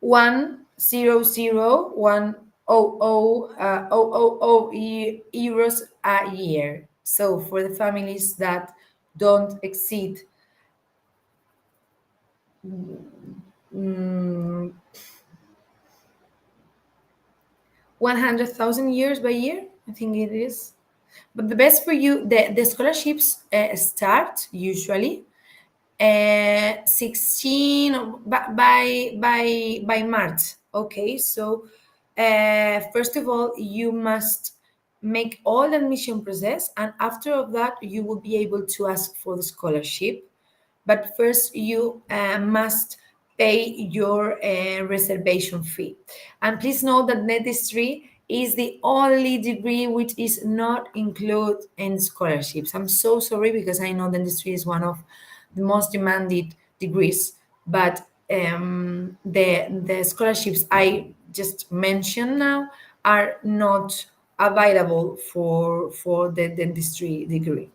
100,100 euros a year. So for the families that don't exceed 100,000 years by year, I think it is. But the best for you, the scholarships start usually 16 by March. Okay, so first of all, you must make all the admission process, and after of that, you will be able to ask for the scholarship. But first, you must pay your reservation fee. And please note that dentistry is the only degree which is not included in scholarships. I'm so sorry, because I know dentistry is one of the most demanded degrees, but the scholarships I just mentioned now are not available for the dentistry degree.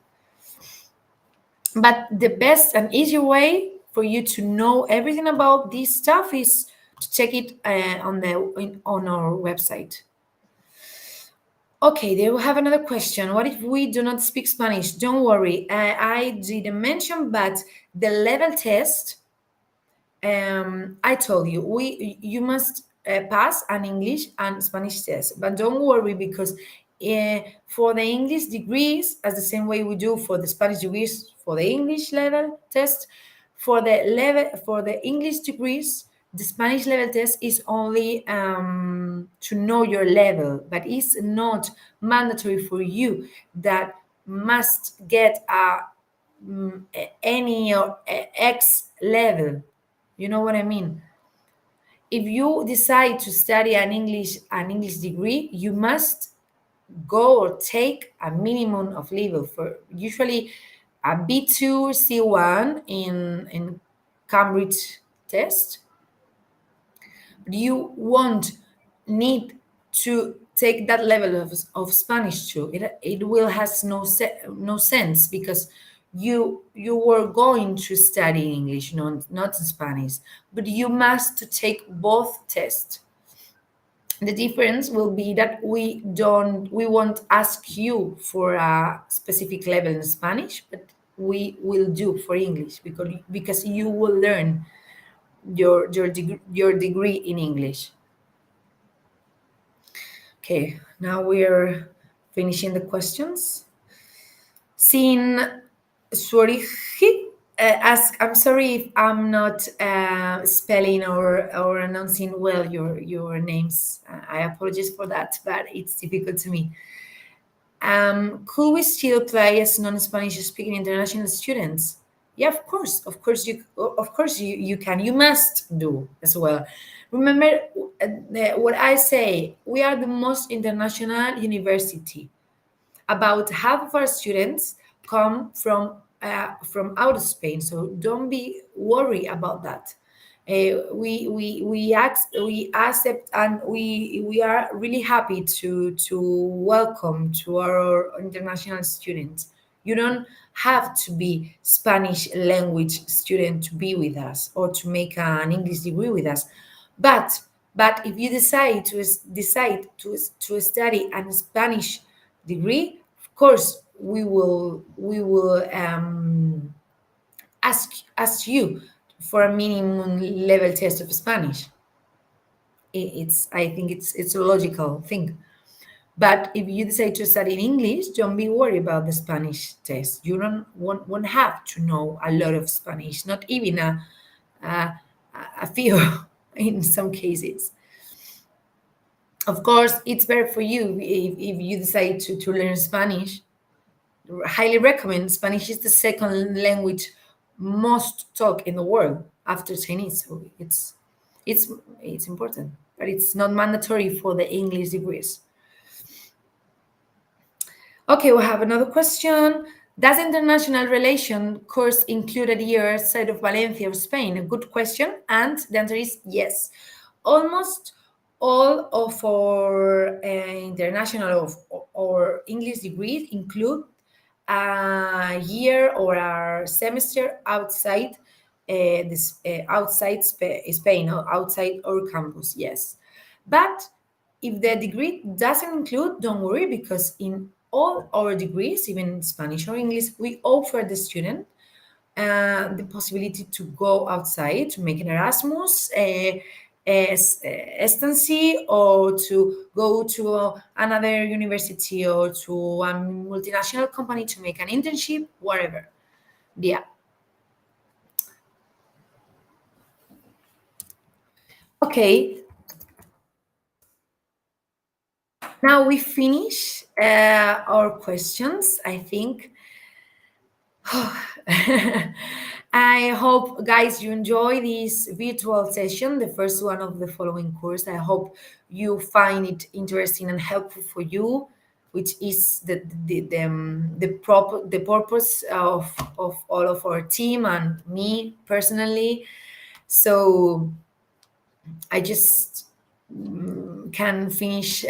But the best and easy way for you to know everything about this stuff is to check it on our website. Okay, there we have another question. What if we do not speak Spanish? Don't worry, I didn't mention, but the level test, I told you, you must pass an English and Spanish test. But don't worry, because for the English degrees, as the same way we do for the Spanish degrees, for the English level test, for the English degrees, the Spanish level test is only to know your level, but it's not mandatory for you that must get any or X level. You know what I mean? If you decide to study an English degree, you must go or take a minimum of level for usually a B2 C1 in Cambridge test. You won't need to take that level of Spanish too. It will has no sense, because you were going to study English, not in Spanish, but you must take both tests. The difference will be that we won't ask you for a specific level in Spanish, but we will do for English, because you will learn your degree in English. Okay, now we're finishing the questions. Sin Suariji ask, I'm sorry if I'm not spelling or announcing well your names. I apologize for that, but it's difficult to me. Could we still play as non-Spanish speaking international students? Yeah, of course you can. You must do as well. Remember what I say. We are the most international university. About half of our students come from out of Spain, so don't be worried about that. We accept, and we are really happy to welcome to our international students. You don't have to be Spanish language student to be with us or to make an English degree with us, but if you decide to study a Spanish degree, of course we will ask you for a minimum level test of Spanish. I think it's a logical thing. But if you decide to study in English, don't be worried about the Spanish test. You won't have to know a lot of Spanish, not even a few in some cases. Of course, it's better for you if you decide to learn Spanish. Highly recommend. Spanish is the second language most talked in the world after Chinese, so it's important, but it's not mandatory for the English degrees. Okay, we have another question. Does international relation course include a year outside of Valencia or Spain? A good question, and the answer is yes. Almost all of our international or English degrees include a year or a semester outside outside Spain or outside our campus. Yes, but if the degree doesn't include, don't worry, because in all our degrees, even in Spanish or English, we offer the student the possibility to go outside, to make an Erasmus residency, or to go to another university or to a multinational company to make an internship, whatever. Yeah. Okay. Now we finish our questions, I think. I hope, guys, you enjoy this virtual session, the first one of the following course. I hope you find it interesting and helpful for you, which is the purpose of all of our team and me personally. So I just can finish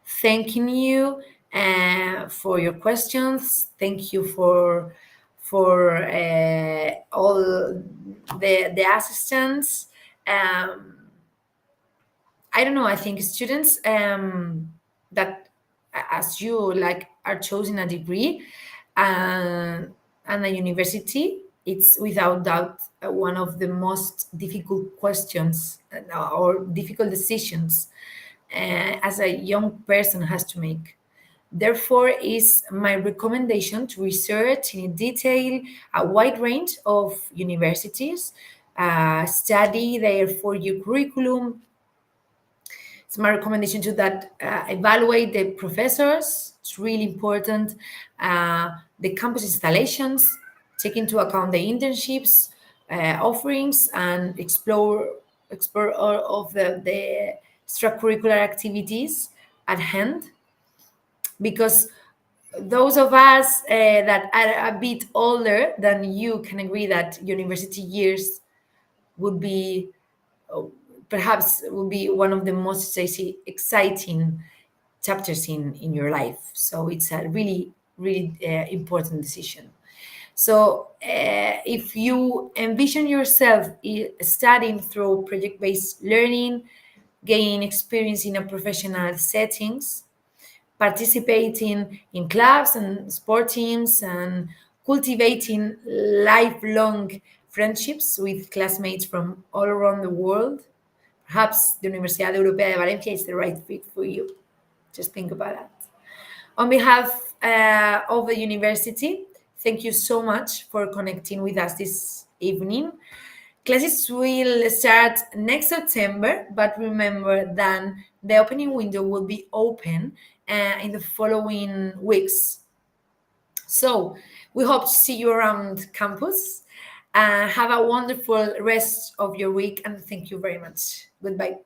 thanking you for your questions. Thank you for all the assistants. I don't know. I think students that, as you like, are choosing a degree and a university, it's without doubt one of the most difficult questions or difficult decisions as a young person has to make. Therefore, is my recommendation to research in detail a wide range of universities, study their four-year curriculum. It's my recommendation to that evaluate the professors. It's really important. The campus installations, take into account the internships, offerings, and explore all of the extracurricular activities at hand. Because those of us that are a bit older than you can agree that university years would be perhaps would be one of the most exciting chapters in your life. So it's a really important decision. So if you envision yourself studying through project-based learning, gaining experience in a professional settings, participating in clubs and sport teams, and cultivating lifelong friendships with classmates from all around the world, perhaps the Universidad Europea de Valencia is the right fit for you. Just think about that. On behalf of the university, thank you so much for connecting with us this evening. Classes will start next September, but remember that the opening window will be open in the following weeks. So we hope to see you around campus. Have a wonderful rest of your week, and thank you very much. Goodbye.